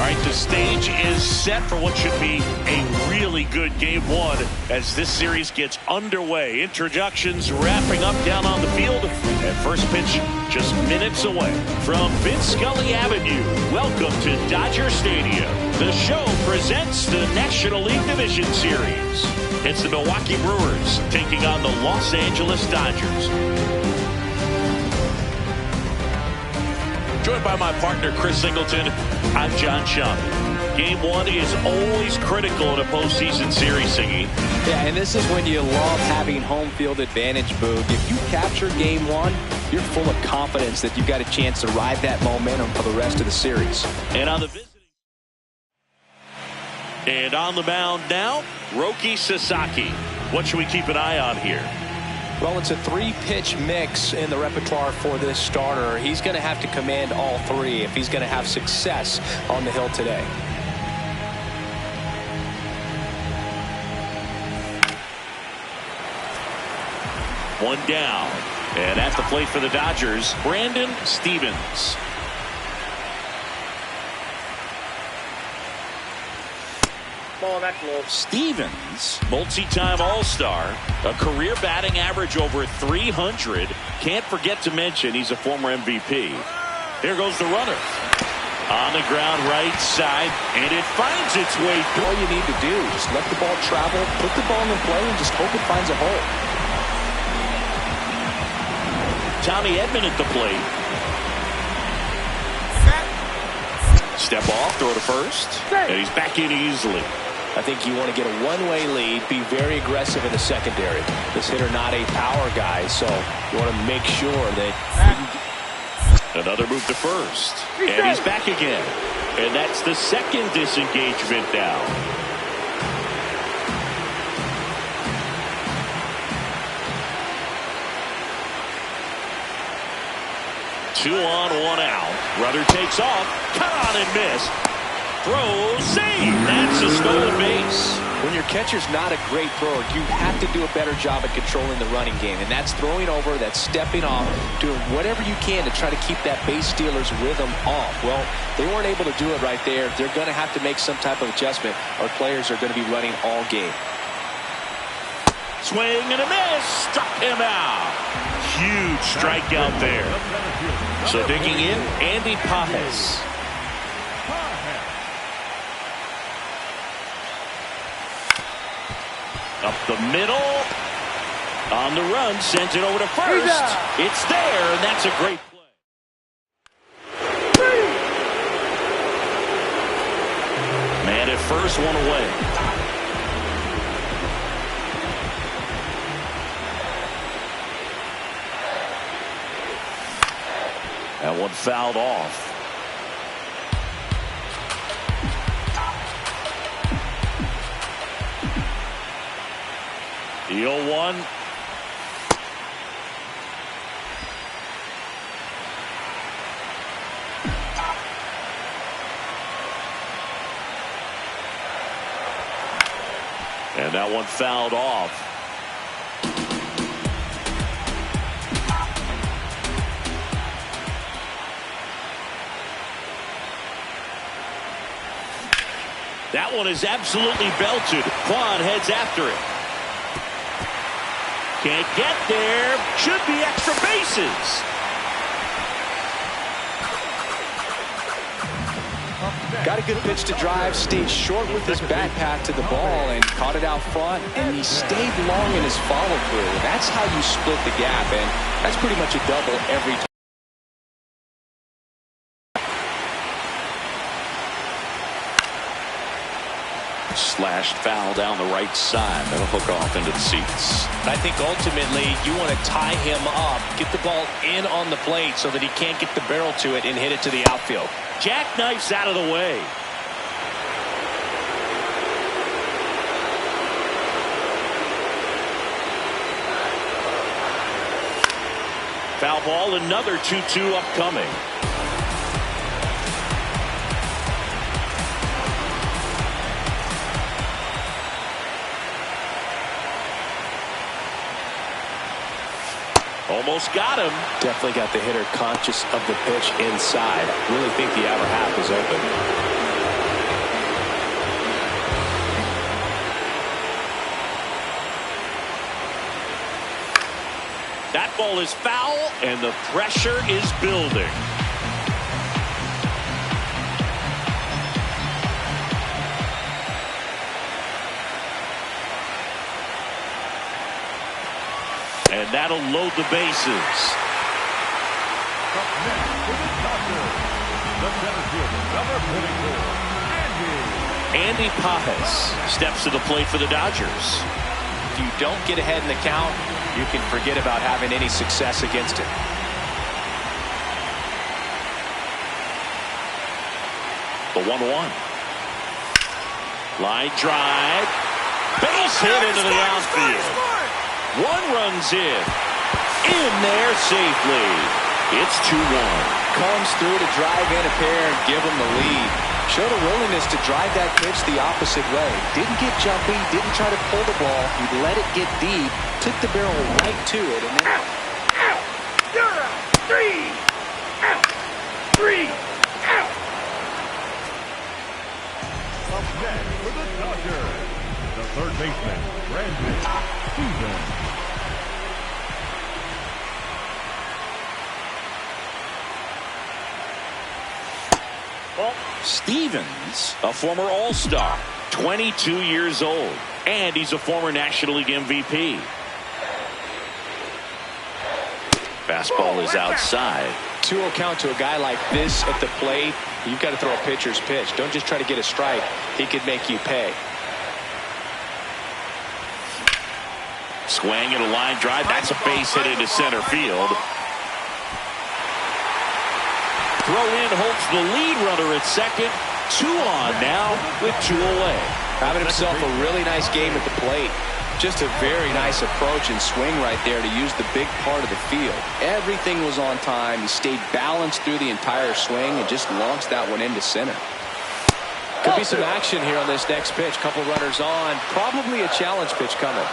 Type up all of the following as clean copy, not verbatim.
right, the stage is set for what should be a really good game one as this series gets underway. Introductions wrapping up down on the field, and first pitch just minutes away. From Vince Scully Avenue, welcome to Dodger Stadium. The show presents the National League Division Series. It's the Milwaukee Brewers taking on the Los Angeles Dodgers. Joined by my partner, Chris Singleton, I'm John Schaub. Game one is always critical in a postseason series, Singy. Yeah, and this is when you love having home field advantage, Boog. If you capture game one, you're full of confidence that you've got a chance to ride that momentum for the rest of the series. And on the mound now, Roki Sasaki. What should we keep an eye on here? Well, it's a three-pitch mix in the repertoire for this starter. He's going to have to command all three if he's going to have success on the hill today. One down. And at the plate for the Dodgers, Brandon Stevens. Ball back low. Stevens, multi-time All-Star, a career batting average over 300. Can't forget to mention he's a former MVP. Here goes the runner. On the ground right side, and it finds its way through. All you need to do, just let the ball travel, put the ball in play, and just hope it finds a hole. Tommy Edman at the plate. Step off, throw to first, and he's back in easily. I think you want to get a one-way lead, be very aggressive in the secondary. This hitter not a power guy, so you want to make sure that... Another move to first, and he's back again. And that's the second disengagement down. Two on, one out. Rudder takes off, cut on and missed. Throw, save. That's a stolen base. When your catcher's not a great thrower, you have to do a better job at controlling the running game. And that's throwing over, that's stepping off, doing whatever you can to try to keep that base stealer's rhythm off. Well, they weren't able to do it right there. They're going to have to make some type of adjustment. Our players are going to be running all game. Swing and a miss. Struck him out. Huge strikeout there. So digging in, Andy Pajes. Up the middle. On the run, sends it over to first. It's there, and that's a great play. Man at first, one away. That one fouled off. The 0-1. And that one fouled off. That one is absolutely belted. Quan heads after it. Can't get there. Should be extra bases. Got a good pitch to drive. Stayed short with his back path to the ball and caught it out front. And he stayed long in his follow through. That's how you split the gap. And that's pretty much a double every time. Slashed foul down the right side. That'll hook off into the seats. I think ultimately you want to tie him up, get the ball in on the plate so that he can't get the barrel to it and hit it to the outfield. Jackknifes out of the way. Foul ball, another 2-2 upcoming. Almost got him. Definitely got the hitter conscious of the pitch inside. Really think the outer half is open. fastball is foul, and the pressure is building. And that'll load the bases. Up next for the Dodgers, the center fielder, number 44, Andy Pajas steps to the plate for the Dodgers. If you don't get ahead in the count, you can forget about having any success against it. The 1-1. Line drive. Base hit into the outfield. One run's in there safely. It's 2-1. Comes through to drive in a pair and give them the lead. Showed a willingness to drive that pitch the opposite way. Didn't get jumpy, didn't try to pull the ball. He let it get deep, took the barrel right to it, and then Out! You're out! 3! Out! 3! Out! up next for the Dodgers, the third baseman, Brandon Stevens. Stevens, a former All-Star, 22 years old, and he's a former National League MVP. Fastball is outside. 2-0 count to a guy like this at the plate. You've got to throw a pitcher's pitch. Don't just try to get a strike. He could make you pay. Swing and a line drive. That's a base hit into center field. Throw in Holtz, the lead runner at second. 2 on now with 2 away. Having himself a really nice game at the plate. Just a very nice approach and swing right there to use the big part of the field. Everything was on time. He stayed balanced through the entire swing and just launched that one into center. Could be some action here on this next pitch. Couple runners on. Probably a challenge pitch coming.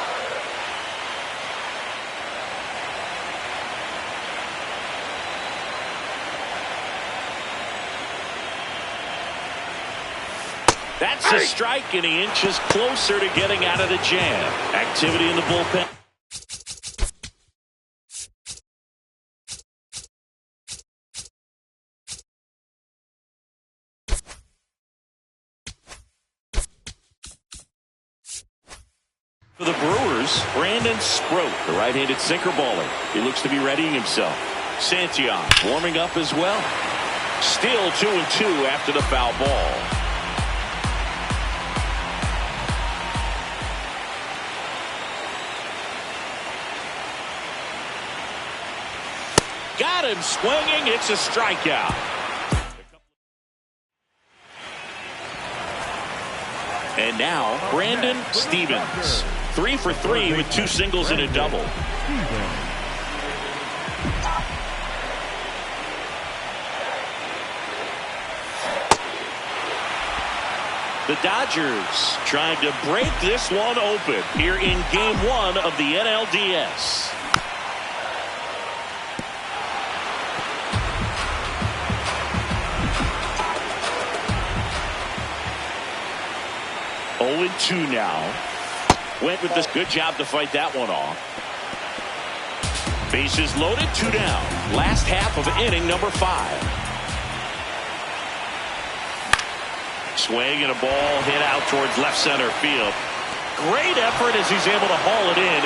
That's a strike, and he inches closer to getting out of the jam. Activity in the bullpen. For the Brewers, Brandon Sproat, the right-handed sinker baller. He looks to be readying himself. Santillan warming up as well. Still 2-2 after the foul ball. Got him swinging. It's a strikeout. And now Brandon Stevens, 3 for 3 with 2 singles and a double. The Dodgers trying to break this one open here in Game 1 of the NLDS. Oh, 2 now. Went with this. Good job to fight that one off. Bases loaded, 2 down. Last half of inning number 5. Swing and a ball hit out towards left center field. Great effort as he's able to haul it in.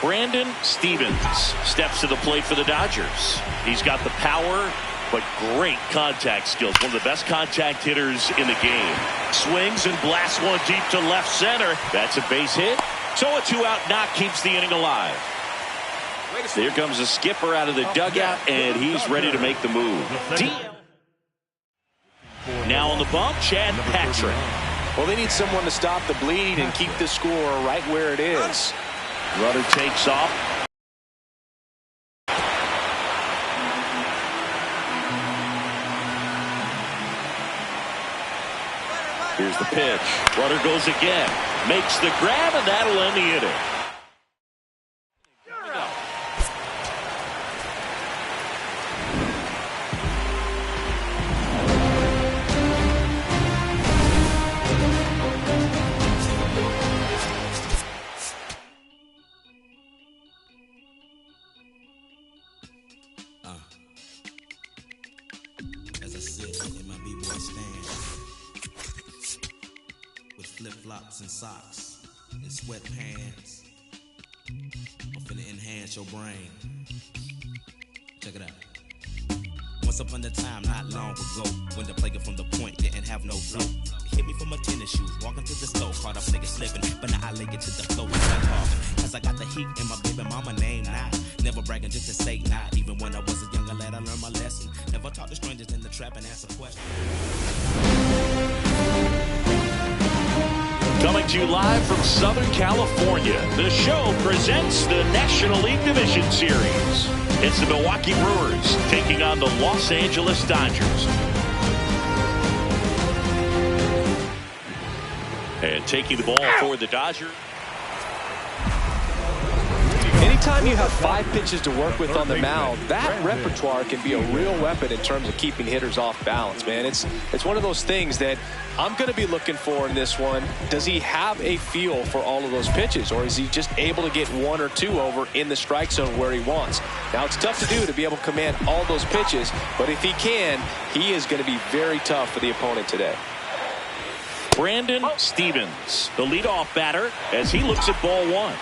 Brandon Stevens steps to the plate for the Dodgers. He's got the power, but great contact skills. One of the best contact hitters in the game. Swings and blasts one deep to left center. That's a base hit. So a 2-out knock keeps the inning alive. Here comes the skipper out of the dugout, and he's ready to make the move. Now on the bump, Chad Patrick. Well, they need someone to stop the bleed and keep the score right where it is. Runner takes off. Here's the pitch. Runner goes again. Makes the grab, and that'll end the inning. As I sit in my b-boy stand with flip-flops and socks and sweatpants, I'm finna enhance your brain. Check it out. Once upon a time, not long ago, when the player from the point didn't have no flow. Hit me from my tennis shoes, walking to the stove, caught up niggas slipping, but now I lay it to the floor and start talking. Cause I got the heat in my baby mama name now. Never bragging just to say not. Even when I was a younger lad, I learned my lesson. Never talk to strangers in the trap and answer questions. Coming to you live from Southern California, the show presents the National League Division Series. It's the Milwaukee Brewers taking on the Los Angeles Dodgers. And taking the ball for the Dodgers. Anytime you have 5 pitches to work with on the mound, that repertoire can be a real weapon in terms of keeping hitters off balance, man. It's one of those things that I'm going to be looking for in this one. Does he have a feel for all of those pitches, or is he just able to get 1 or 2 over in the strike zone where he wants? Now, it's tough to do to be able to command all those pitches, but if he can, he is going to be very tough for the opponent today. Brandon Stevens, the leadoff batter, as he looks at ball 1.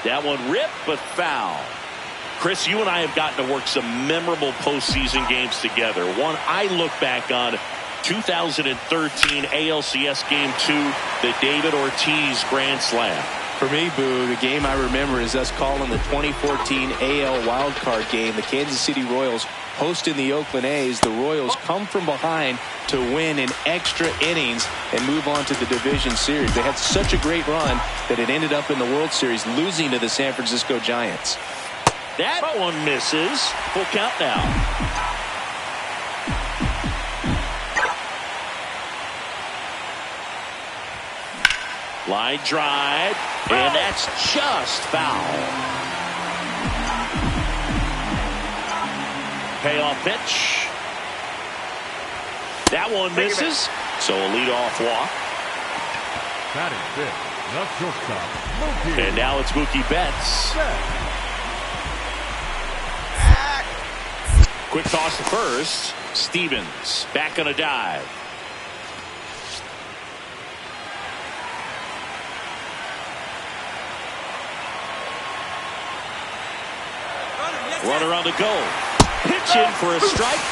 That one ripped, but foul. Chris, you and I have gotten to work some memorable postseason games together. One I look back on, 2013 ALCS Game 2, the David Ortiz Grand Slam. For me, Boo, the game I remember is us calling the 2014 AL wildcard game. The Kansas City Royals hosting the Oakland A's. The Royals come from behind to win in extra innings and move on to the division series. They had such a great run that it ended up in the World Series, losing to the San Francisco Giants. That one misses. Full count now. Line drive, and that's just foul. Payoff pitch. That one misses, so a leadoff walk. Batting fifth, the shortstop, Mookie. And now it's Mookie Betts. Quick toss to first. Stevens back on a dive. Runner on the go. Pitch in for a strike.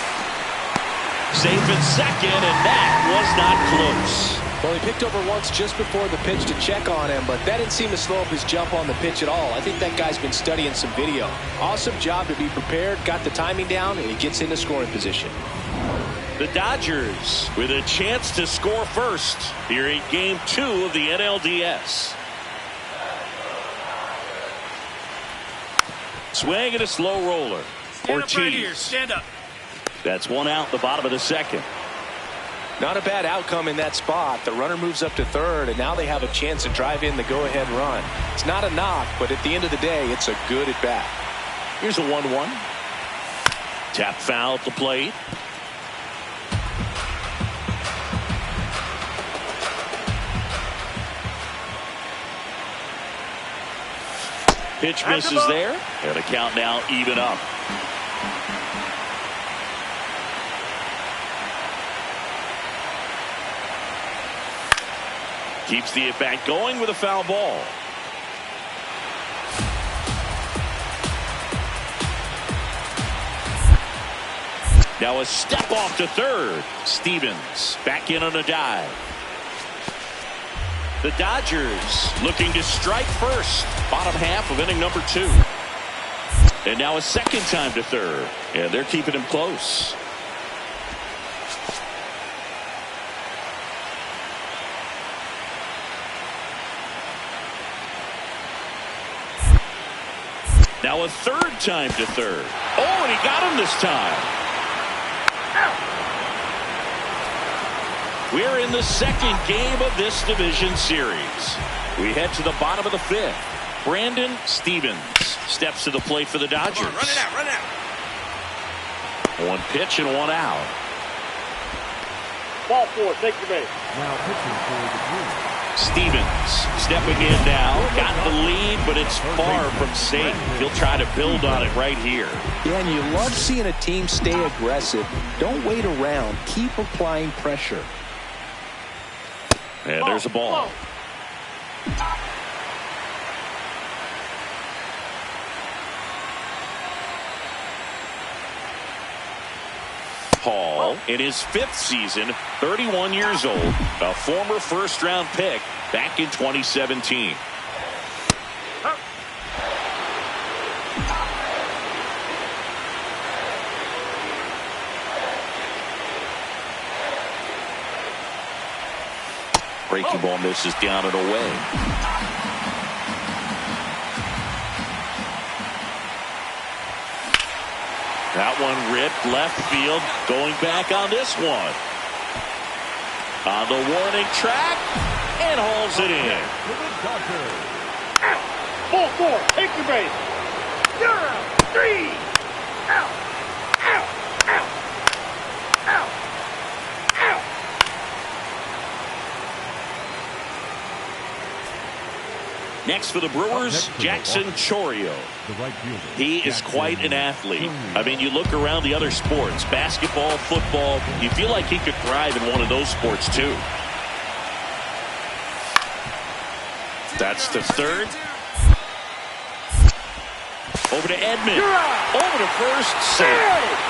Safe in second, and that was not close. Well, he picked over once just before the pitch to check on him, but that didn't seem to slow up his jump on the pitch at all. I think that guy's been studying some video. Awesome job to be prepared, got the timing down, and he gets into scoring position. The Dodgers with a chance to score first here in Game 2 of the NLDS. Swing and a slow roller. Stand Ortiz. up right here. Stand up. That's one out in the bottom of the second. Not a bad outcome in that spot. The runner moves up to third, and now they have a chance to drive in the go-ahead run. It's not a knock, but at the end of the day, it's a good at-bat. Here's a 1-1. Tap foul at the plate. Pitch misses there, and the count now even up. Keeps the at-bat going with a foul ball. Now a step off to third. Stevens back in on a dive. The Dodgers looking to strike first. Bottom half of inning number 2. And now a second time to third. And they're keeping him close. Now a third time to third. Oh, and he got him this time. We're in the second game of this division series. We head to the bottom of the 5th. Brandon Stevens steps to the plate for the Dodgers. Come on, run it out, run it out. One pitch and one out. Ball 4, take your base. Now pitching for the Brewers, Stevens stepping in now. Got the lead, but it's far from safe. He'll try to build on it right here. Yeah, and you love seeing a team stay aggressive. Don't wait around. Keep applying pressure. And there's a ball. Hall, in his 5th season, 31 years old, a former first-round pick back in 2017. Breaking ball misses down and away. That one ripped left field. Going back on this one. On the warning track. And hauls it in. Out. 4-4. Take your base. You're out. 3. Out. Out. Out. Out. Out. Next for the Brewers, Jackson Chourio. He is quite an athlete. I mean, you look around the other sports, basketball, football, you feel like he could thrive in one of those sports too. That's the third. Over to Edman. Over to first. Safe.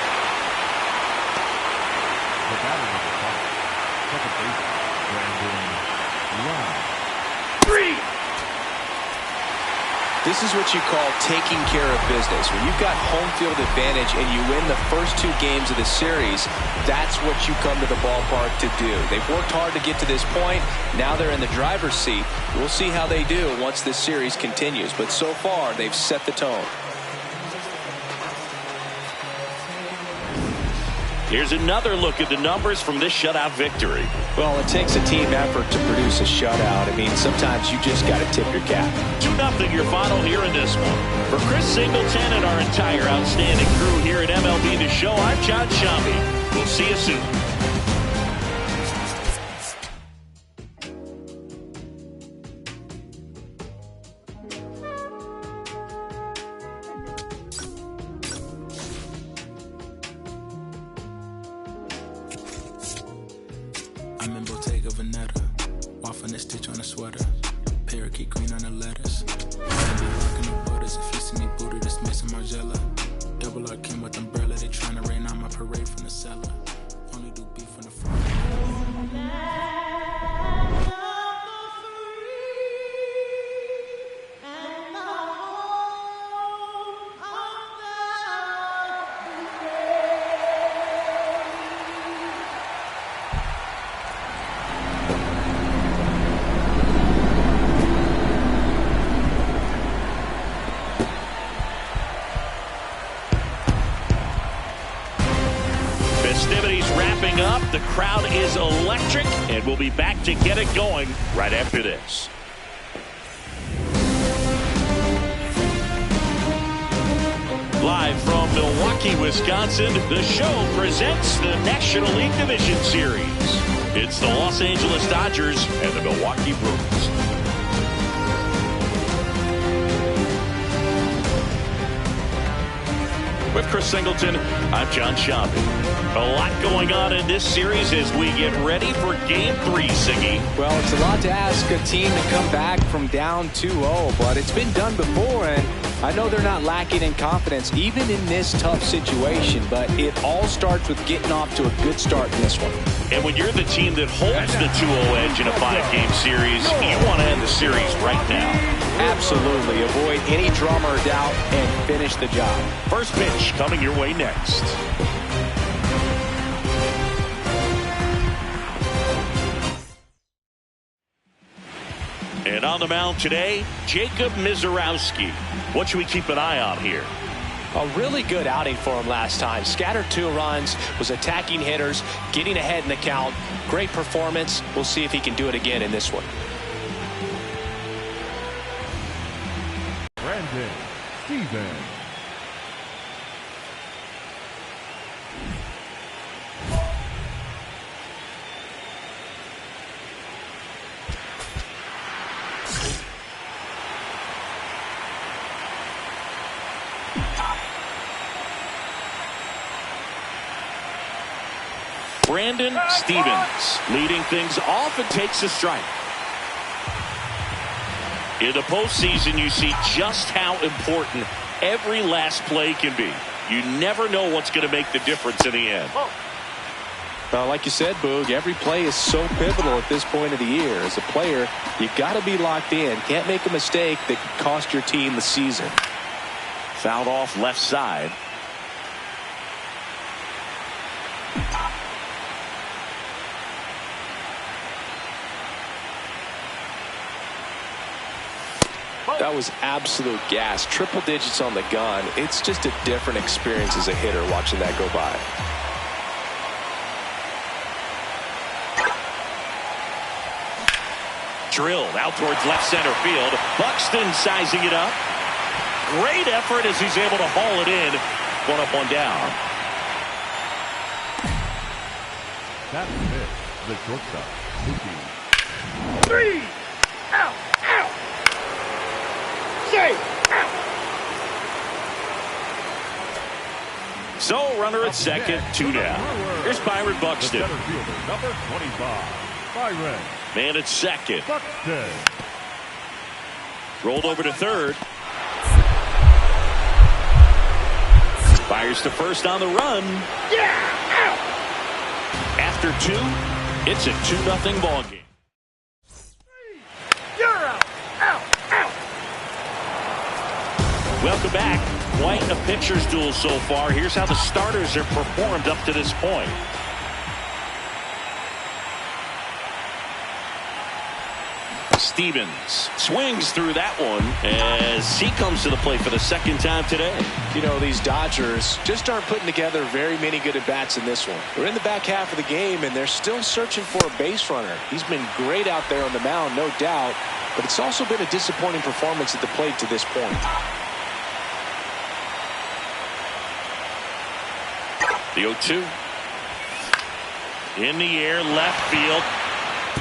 This is what you call taking care of business. When you've got home field advantage and you win the first 2 games of the series, that's what you come to the ballpark to do. They've worked hard to get to this point. Now they're in the driver's seat. We'll see how they do once this series continues. But so far, they've set the tone. Here's another look at the numbers from this shutout victory. Well, it takes a team effort to produce a shutout. I mean, sometimes you just got to tip your cap. 2-0 your final here in this one. For Chris Singleton and our entire outstanding crew here at MLB The Show, I'm John Shambi. We'll see you soon. I'm in Bottega Veneta, waffling a stitch on a sweater, parakeet green on the lettuce. I be rocking the butters, if you see me booted, it's Mason Margiela. Double R came with umbrella, they tryna rain on my parade from the cellar. Only do beef from the front. Festivities wrapping up. The crowd is electric, and we'll be back to get it going right after this. Live from Milwaukee, Wisconsin, the show presents the National League Division Series. It's the Los Angeles Dodgers and the Milwaukee Brewers. With Chris Singleton, I'm John Shambi. A lot going on in this series as we get ready for Game 3, Siggy. Well, it's a lot to ask a team to come back from down 2-0, but it's been done before, and I know they're not lacking in confidence, even in this tough situation, but it all starts with getting off to a good start in this one. And when you're the team that holds the 2-0 edge in a 5-game series, you want to end the series right now. Absolutely. Avoid any drama or doubt and finish the job. First pitch coming your way next. And on the mound today, Jacob Mizorowski. What should we keep an eye on here? A really good outing for him last time. Scattered 2 runs, was attacking hitters, getting ahead in the count. Great performance. We'll see if he can do it again in this one. Brandon Stevens. Brandon Stevens leading things off and takes a strike. In the postseason, you see just how important every last play can be. You never know what's going to make the difference in the end. Like you said, Boog, every play is so pivotal at this point of the year. As a player, you got to be locked in. Can't make a mistake that could cost your team the season. Fouled off left side. That was absolute gas. Triple digits on the gun. It's just a different experience as a hitter watching that go by. Drilled out towards left center field. Buxton sizing it up. Great effort as he's able to haul it in. One up, one down. That's it. The shortstop, Mookie. 3 out, out. Safe. So runner at second, 2 down. Here's Byron Buxton. The center fielder, number 25, Byron. Man at second. Buxton. Rolled over to third. Fires to first on the run. Yeah, out. After 2, it's a 2-0 ball game. You're out, out, out. Welcome back. Quite a pitcher's duel so far. Here's how the starters have performed up to this point. Stevens swings through that one as he comes to the plate for the second time today. You know, these Dodgers just aren't putting together very many good at-bats in this one. We're in the back half of the game, and they're still searching for a base runner. He's been great out there on the mound, no doubt, but it's also been a disappointing performance at the plate to this point. The 0-2. In the air, left field,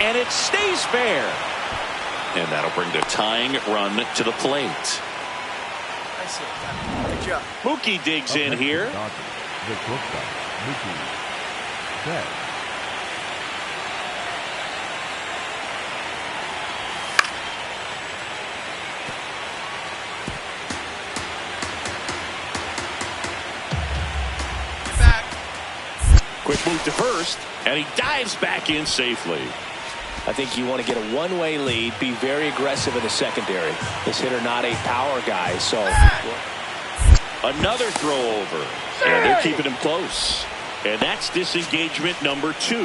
and it stays fair. And that'll bring the tying run to the plate. Good job. Mookie digs in here. The shortstop, Mookie. Set. Quick move to first, and he dives back in safely. I think you want to get a one-way lead, be very aggressive in the secondary. This hitter not a power guy, so. Another throw over, and they're keeping him close. And that's disengagement number 2.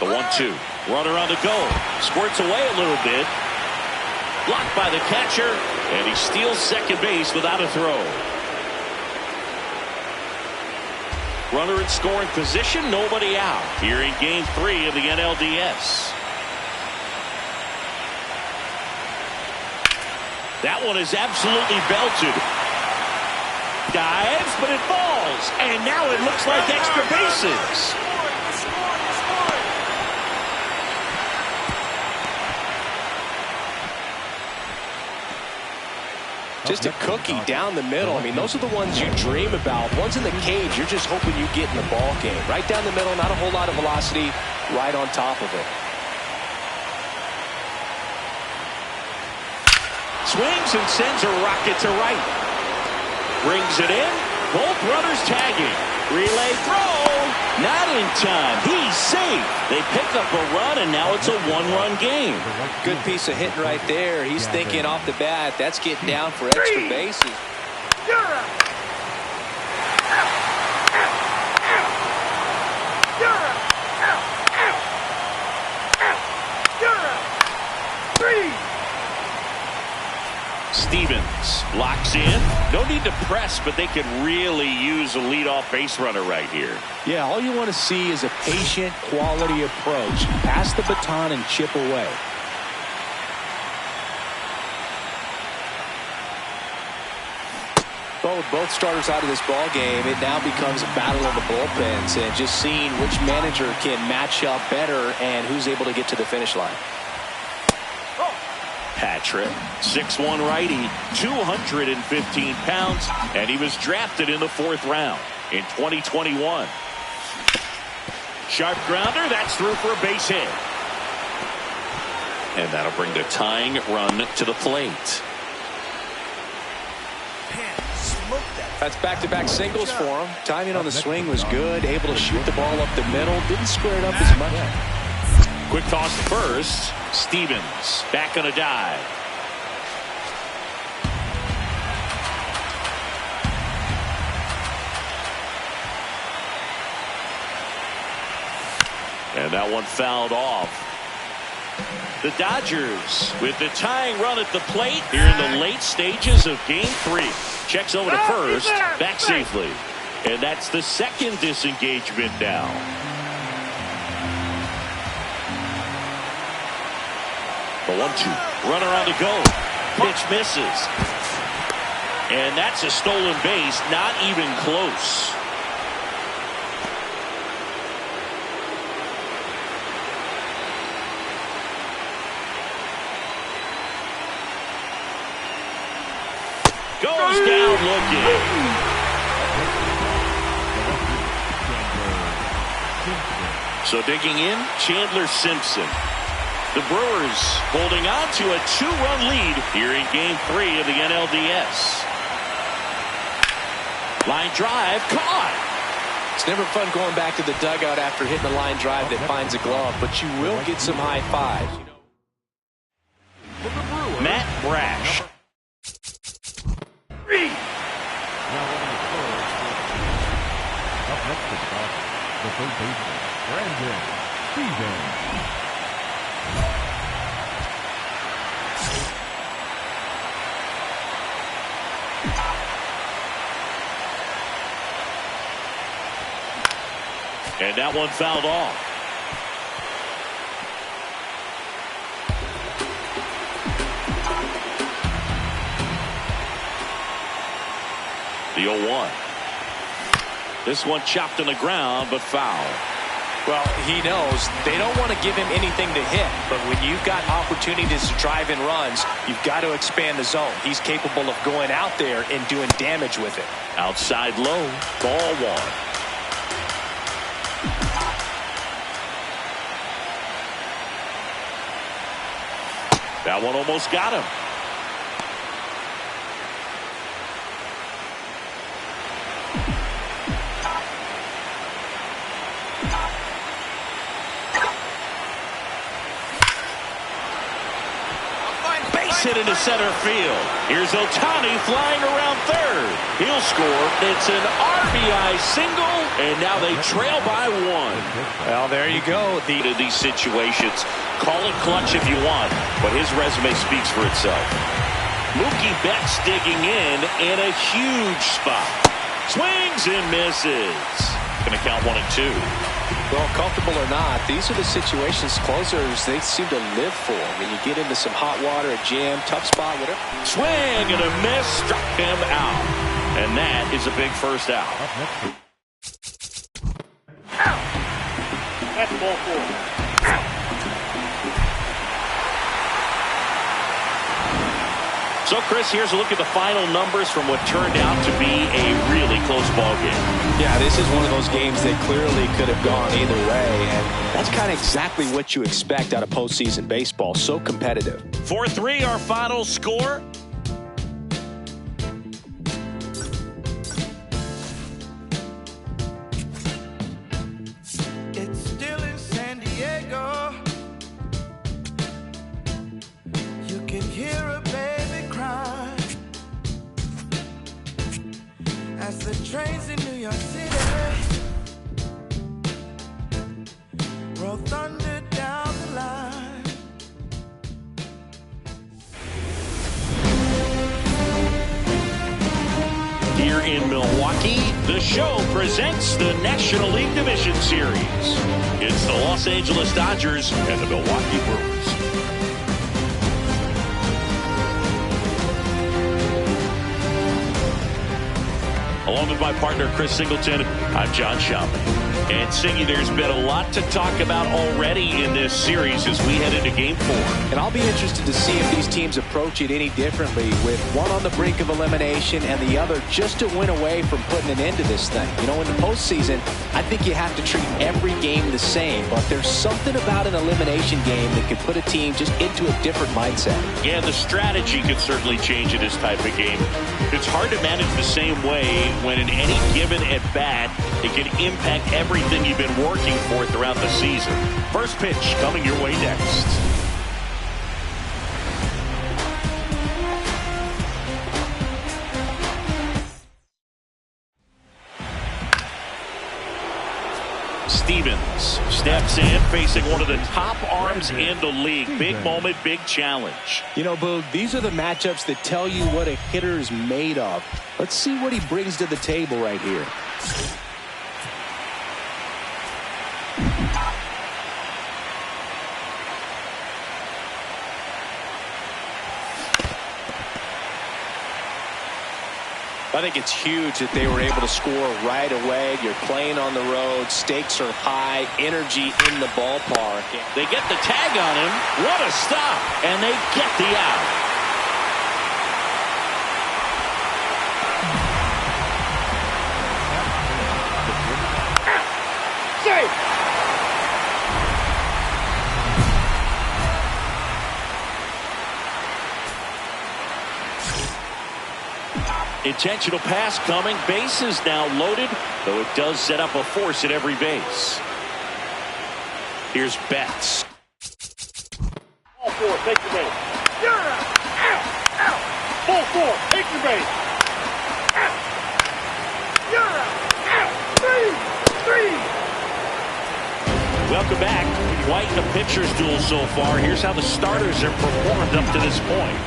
The 1-2. Runner on the go. Squirts away a little bit. Blocked by the catcher, and he steals second base without a throw. Runner in scoring position, nobody out. Here in Game 3 of the NLDS. That one is absolutely belted. Dives, but it falls. And now it looks like extra bases. Just a cookie down the middle. I mean, those are the ones you dream about. Ones in the cage, you're just hoping you get in the ball game. Right down the middle, not a whole lot of velocity, right on top of it. Swings and sends a rocket to right. Brings it in. Both runners tagging. Relay throw. Not in time. He's safe. They pick up a run, and now it's a one-run game. Good piece of hitting right there. He's thinking off the bat, that's getting down for extra bases. You're out. Out, out, out. You're out, out, out. Out. You're out. 3. Stevens locks in. No need to press, but they could really use a leadoff base runner right here. Yeah, all you want to see is a patient, quality approach. Pass the baton and chip away. Well, with both starters out of this ball game, it now becomes a battle of the bullpens and just seeing which manager can match up better and who's able to get to the finish line. Patrick, 6'1" righty, 215 pounds, and he was drafted in the 4th round in 2021. Sharp grounder, that's through for a base hit. And that'll bring the tying run to the plate. That's back-to-back singles for him. Timing on the swing was good. Able to shoot the ball up the middle. Didn't square it up as much. Quick toss to first. Stevens back on a dive. And that one fouled off. The Dodgers with the tying run at the plate here in the late stages of Game 3. Checks over to first, back safely. And that's the second disengagement now. The 1-2. Runner on the go. Pitch misses. And that's a stolen base, not even close. Goes down looking. So digging in, Chandler Simpson. The Brewers holding on to a 2-run lead here in Game 3 of the NLDS. Line drive, caught. It's never fun going back to the dugout after hitting a line drive that finds a glove, but you will get some high fives. Matt Brash. Up next to the third baseman, Brandon Stevens. And that one fouled off. The 0-1. This one chopped on the ground, but foul. Well, he knows they don't want to give him anything to hit, but when you've got opportunities to drive in runs, you've got to expand the zone. He's capable of going out there and doing damage with it. Outside low, ball 1. That one almost got him. Hit into center field. Here's Ohtani flying around third. He'll score. It's an RBI single, and now they trail by 1. Well, there you go. To these situations, call it clutch if you want, but his resume speaks for itself. Mookie Betts digging in a huge spot. Swings and misses. Going to count 1 and 2. Well, comfortable or not, these are the situations closers they seem to live for. When you get into some hot water, a jam, tough spot, whatever. Swing and a miss, struck him out. And that is a big first out. That's ball 4. So, Chris, here's a look at the final numbers from what turned out to be a really close ball game. Yeah, this is one of those games that clearly could have gone either way, and that's kind of exactly what you expect out of postseason baseball. So competitive. 4-3, our final score. It's still in San Diego. You can hear a baby cry as the trains in New York City roll thunder down the line. Here in Milwaukee, the show presents the National League Division Series. It's the Los Angeles Dodgers and the Milwaukee Brewers. Along with my partner, Chris Singleton, I'm John Schaumburg. And Siggy, there's been a lot to talk about already in this series as we head into Game 4. And I'll be interested to see if these teams approach it any differently, with one on the brink of elimination and the other just a win away from putting an end to this thing. You know, in the postseason, I think you have to treat every game the same, but there's something about an elimination game that could put a team just into a different mindset. Yeah, the strategy could certainly change in this type of game. It's hard to manage the same way when in any given at-bat, it can impact everything you've been working for throughout the season. First pitch coming your way next. Stevens steps in, facing one of the top arms in the league. Big moment, big challenge. You know, Boog, these are the matchups that tell you what a hitter is made of. Let's see what he brings to the table right here. I think it's huge that they were able to score right away. You're playing on the road. Stakes are high. Energy in the ballpark. They get the tag on him. What a stop. And they get the out. Safe. Intentional pass coming. Base is now loaded, though it does set up a force at every base. Here's Betts. Ball four, take your base. You're out. Out. Out. Ball four, take your base. Out. You're out. Out. Three. Welcome back. Quite a pitcher's duel so far. Here's how the starters have performed up to this point.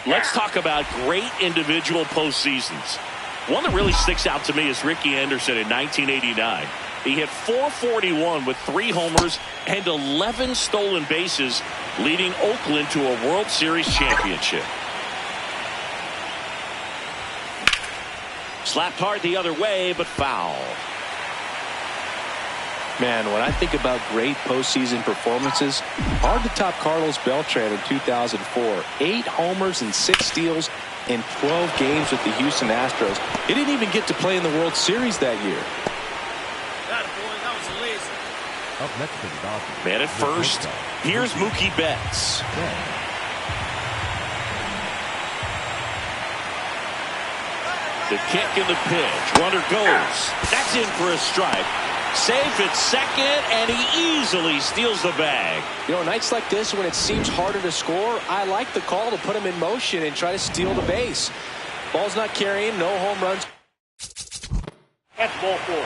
Let's talk about great individual postseasons. One that really sticks out to me is Ricky Henderson in 1989. He hit .441 with 3 homers and 11 stolen bases, leading Oakland to a World Series championship. Slapped hard the other way, but foul. Man, when I think about great postseason performances, hard to top Carlos Beltran in 2004. 8 homers and 6 steals in 12 games with the Houston Astros. He didn't even get to play in the World Series that year. That was a laser. Up next to the Dodgers. Man at first, here's Mookie Betts. The kick and the pitch. Runner goes. That's in for a strike. Safe at second, and he easily steals the bag. You know, nights like this, when it seems harder to score, I like the call to put him in motion and try to steal the base. Ball's not carrying, no home runs. That's ball four.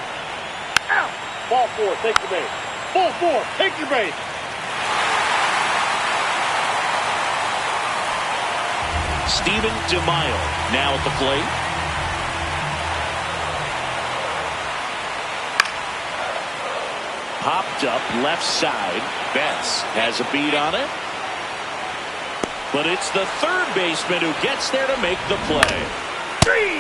Out. Ball four, take your base. Ball four, take your base. Steven DeMaio now at the plate. Popped up left side. Betts has a beat on it. But it's the third baseman who gets there to make the play. 3.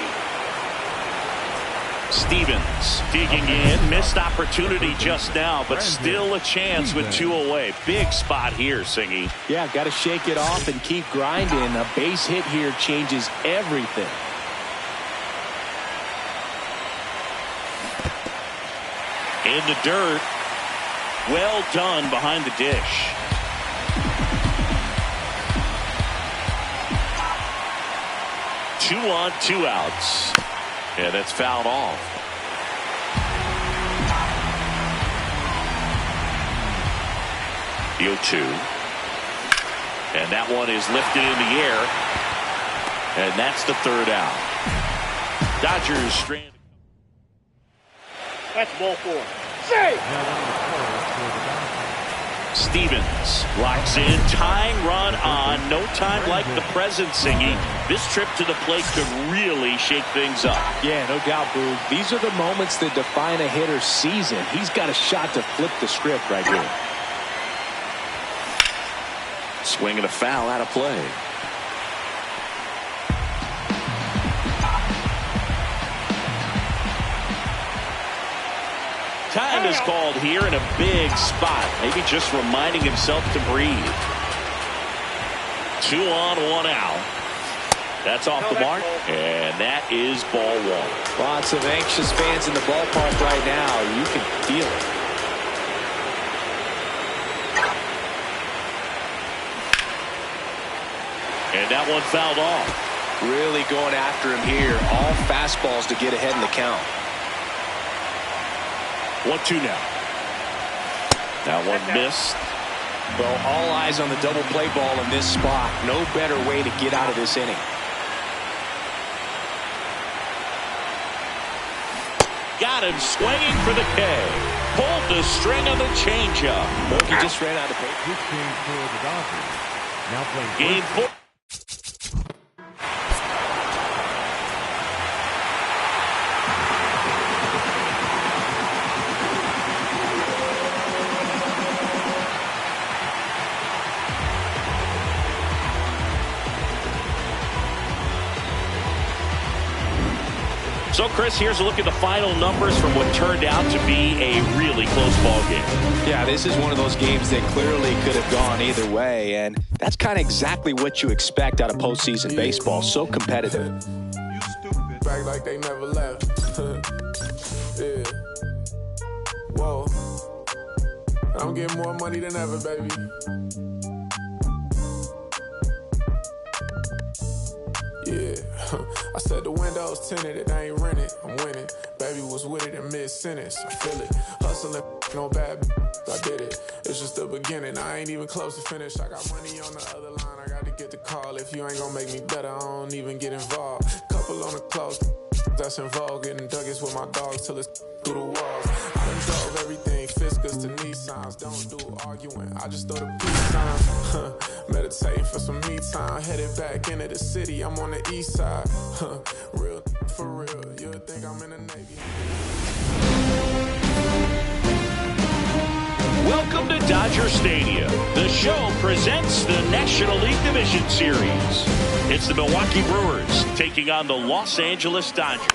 Stevens digging in. Missed opportunity just now, but still a chance with 2 away. Big spot here, Singy. Yeah, got to shake it off and keep grinding. A base hit here changes everything. In the dirt. Well done behind the dish. Two on, 2 outs. And that's fouled off. The 0-2. And that one is lifted in the air. And that's the 3rd out. Dodgers strand. That's ball four. Safe. Stevens locks in, tying run on. No time like the present, Singy. This trip to the plate could really shake things up. Yeah, no doubt, Boog. These are the moments that define a hitter's season. He's got a shot to flip the script right here. Swing and a foul out of play. Time is called here in a big spot. Maybe just reminding himself to breathe. 2 on, 1 out. That's off the mark, and that is ball 1. Lots of anxious fans in the ballpark right now. You can feel it. And that one fouled off. Really going after him here. All fastballs to get ahead in the count. 1-2 now. That one missed. Well, all eyes on the double play ball in this spot. No better way to get out of this inning. Got him swinging for the K. Pulled the string on the changeup. Look, he just ran out of pace. This game for the Dodgers. Now playing Game 4. So, Chris, here's a look at the final numbers from what turned out to be a really close ball game. Yeah, this is one of those games that clearly could have gone either way, and that's kind of exactly what you expect out of postseason baseball. So competitive. You stupid. Back like they never left. Yeah. Whoa. I'm getting more money than ever, baby. Yeah, I said the windows tinted, it ain't rented, I'm winning. Baby was with it in mid-sentence, I feel it. Hustling, no bad, I did it. It's just the beginning, I ain't even close to finish. I got money on the other line, I got to get the call. If you ain't gonna make me better, I don't even get involved. Couple on the close, that's involved. Getting duggets with my dogs till it's through the walls. I done drove everything, Fiscus to Nissans. Don't do arguing, I just throw the peace sign. Meditating for some me time. Headed back into the city, I'm on the east side. Real for real, you'll think I'm in the Navy. Welcome to Dodger Stadium. The show presents the National League Division Series. It's the Milwaukee Brewers taking on the Los Angeles Dodgers.